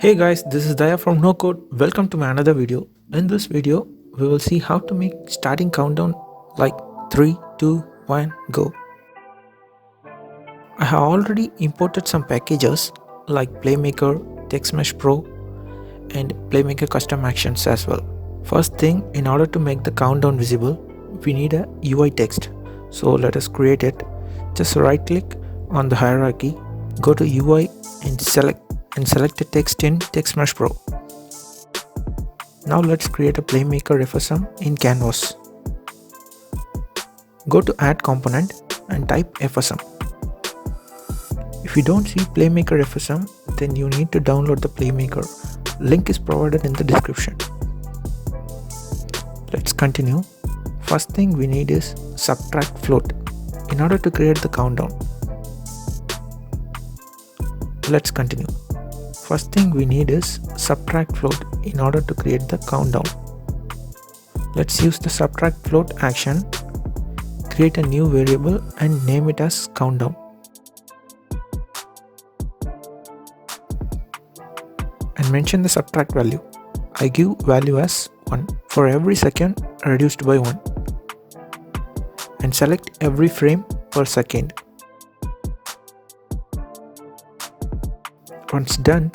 Hey guys, this is Daya from No Code. Welcome to my another video. In this video, we will see how to make starting countdown like 3, 2, 1, go. I have already imported some packages like Playmaker, TextMesh Pro and Playmaker custom actions as well. First thing, in order to make the countdown visible, we need a UI text. So let us create it. Just right click on the hierarchy, go to UI and select the text in TextMesh Pro. Now let's create a Playmaker FSM in Canvas. Go to add component and type FSM. If you don't see Playmaker FSM, then you need to download the Playmaker. Link is provided in the description. Let's continue. First thing we need is subtract float in order to create the countdown. Let's continue. First thing we need is subtract float in order to create the countdown. Let's use the subtract float action, create a new variable and name it as countdown. And mention the subtract value. I give value as 1 for every second reduced by 1. And select every frame per second. Once done,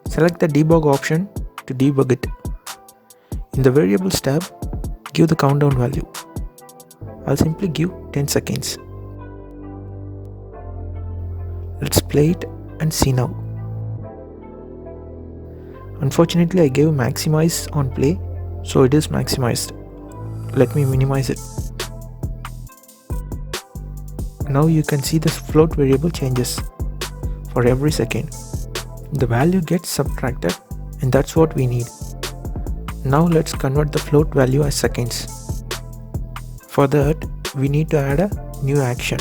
select the debug option to debug it. In the variables tab, give the countdown value. I'll simply give 10 seconds. Let's play it and see now. Unfortunately, I gave maximize on play, so it is maximized. Let me minimize it. Now you can see the float variable changes for every second. The value gets subtracted and that's what we need. Now let's convert the float value as seconds. For that, we need to add a new action.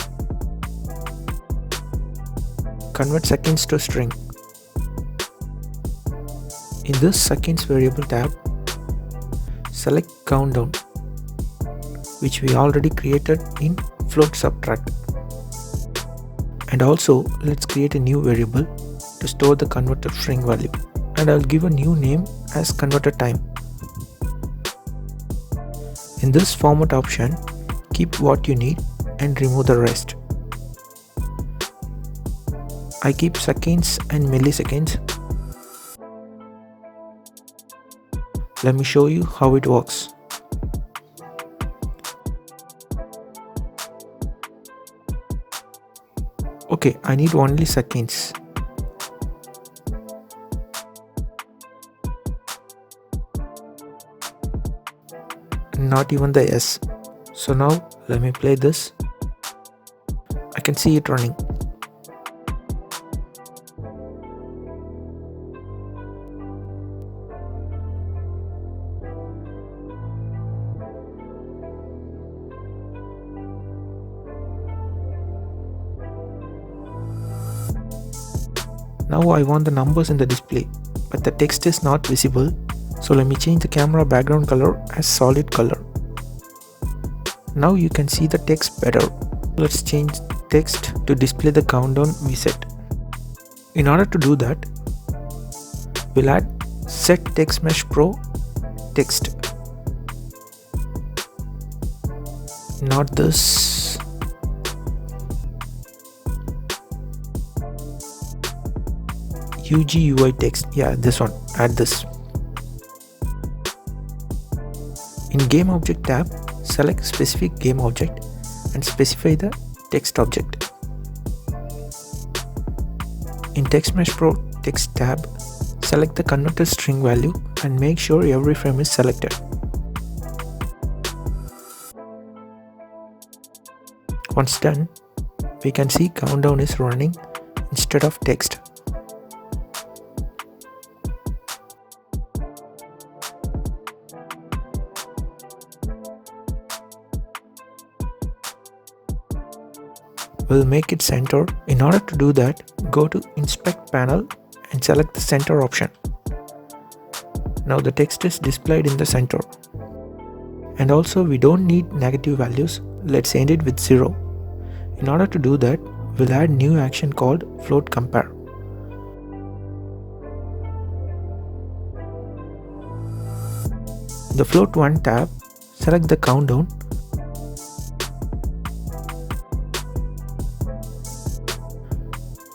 Convert seconds to string. In this seconds variable tab, select countdown, which we already created in float subtract. And also, let's create a new variable to store the converted string value. And I'll give a new name as converted time. In this format option, keep what you need and remove the rest. I keep seconds and milliseconds. Let me show you how it works. Okay, I need only seconds. Not even the S. So now let me play this. I can see it running. Now I want the numbers in the display, but the text is not visible. So let me change the camera background color as solid color. Now you can see the text better. Let's change text to display the countdown we set. In order to do that, we'll add set TextMesh Pro text. Not this. UGUI text. Yeah, this one. Add this. In Game Object tab, select specific game object and specify the text object. In TextMesh Pro text tab, select the converted string value and make sure every frame is selected. Once done, we can see countdown is running instead of text. We'll make it center. In order to do that, go to Inspect panel and select the center option. Now the text is displayed in the center. And also we don't need negative values. Let's end it with 0. In order to do that, we'll add new action called float compare. The float 1 tab, select the countdown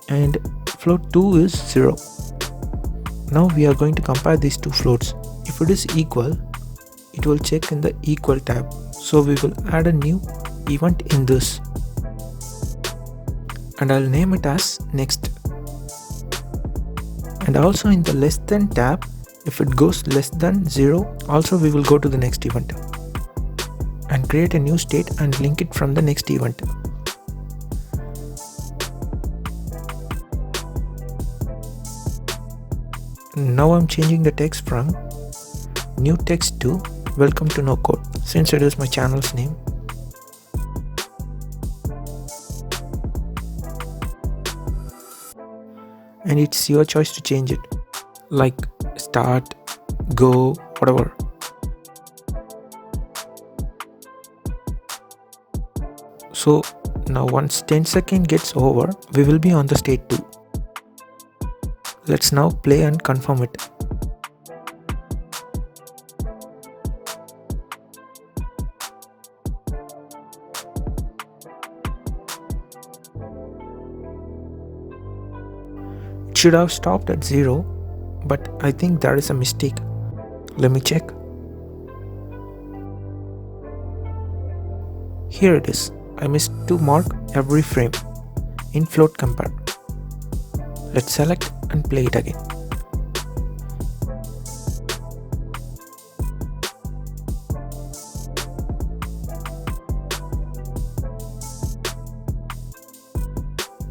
and float 2 is 0. Now we are going to compare these two floats. If it is equal, it will check in the equal tab. So we will add a new event in this. And I'll name it as next. And also in the less than tab, if it goes less than 0, also we will go to the next event. And create a new state and link it from the next event. Now I'm changing the text from new text to welcome to no code, since it is my channel's name. And it's your choice to change it, like start, go, whatever. So now once 10 seconds gets over, we will be on the state 2. Let's now play and confirm it. It should have stopped at 0, but I think there is a mistake. Let me check. Here it is. I missed to mark every frame in float compare. Let's select and play it again.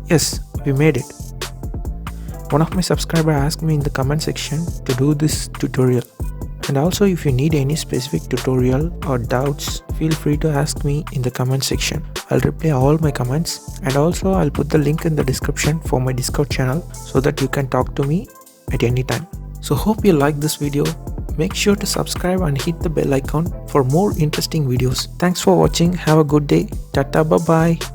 Yes, we made it. One of my subscribers asked me in the comment section to do this tutorial. And also if you need any specific tutorial or doubts, feel free to ask me in the comment section. I'll reply all my comments, and also I'll put the link in the description for my Discord channel so that you can talk to me at any time. So hope you like this video. Make sure to subscribe and hit the bell icon for more interesting videos. Thanks for watching. Have a good day. Tata, bye bye.